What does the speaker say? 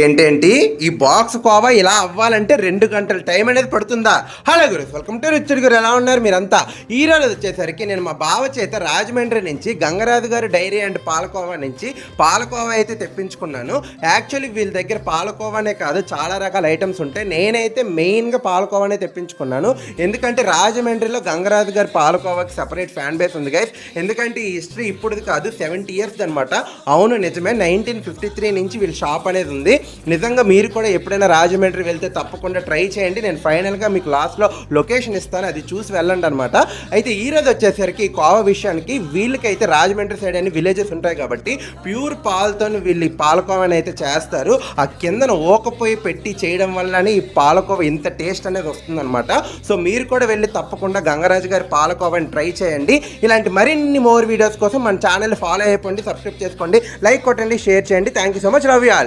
ఏంటేంటి ఈ బాక్స్ కోవా ఇలా అవ్వాలంటే 2 గంటల టైం అనేది పడుతుందా? Hello Guru, welcome to Richard Guru. ఎలా ఉన్నారు మీరంతా? ఈ రోజు వచ్చేసరికి నేను మా బావ చేత రాజమండ్రి నుంచి గంగరాజు గారి డైరీ అండ్ పాలకోవా నుంచి పాలకోవా అయితే తెప్పించుకున్నాను. యాక్చువల్లీ వీళ్ళ దగ్గర పాలకోవానే కాదు, చాలా రకాల ఐటమ్స్ ఉంటాయి. నేనైతే మెయిన్గా పాలకోవానే తెప్పించుకున్నాను. ఎందుకంటే రాజమండ్రిలో గంగరాజు గారి పాలకోవాకి సపరేట్ ఫ్యాన్ బేస్ ఉంది గైస్. ఎందుకంటే ఈ హిస్టరీ ఇప్పుడుది కాదు, 70 years అనమాట. అవును, నిజమే. 1953 నుంచి వీళ్ళ షాప్ అనేది ఉంది. నిజంగా మీరు కూడా ఎప్పుడైనా రాజమండ్రి వెళ్తే తప్పకుండా ట్రై చేయండి. నేను ఫైనల్గా మీకు లాస్ట్లో లొకేషన్ ఇస్తాను, అది చూసి వెళ్ళండి అనమాట. అయితే ఈరోజు వచ్చేసరికి కోవా విషయానికి, వీళ్ళకైతే రాజమండ్రి సైడ్ అని విలేజెస్ ఉంటాయి కాబట్టి ప్యూర్ పాలతో వీళ్ళు పాలకోవాని అయితే చేస్తారు. ఆ కిందన ఓకపోయి పెట్టి చేయడం వల్లనే ఈ పాలకోవ ఇంత టేస్ట్ అనేది వస్తుందన్నమాట. సో మీరు కూడా వెళ్ళి తప్పకుండా గంగరాజు గారి పాలకోవాని ట్రై చేయండి. ఇలాంటి మరిన్ని మోర్ వీడియోస్ కోసం మన ఛానల్ ఫాలో అయిపోండి, సబ్స్క్రైబ్ చేసుకోండి, లైక్ కొట్టండి, షేర్ చేయండి. Thank you so much. Love you all.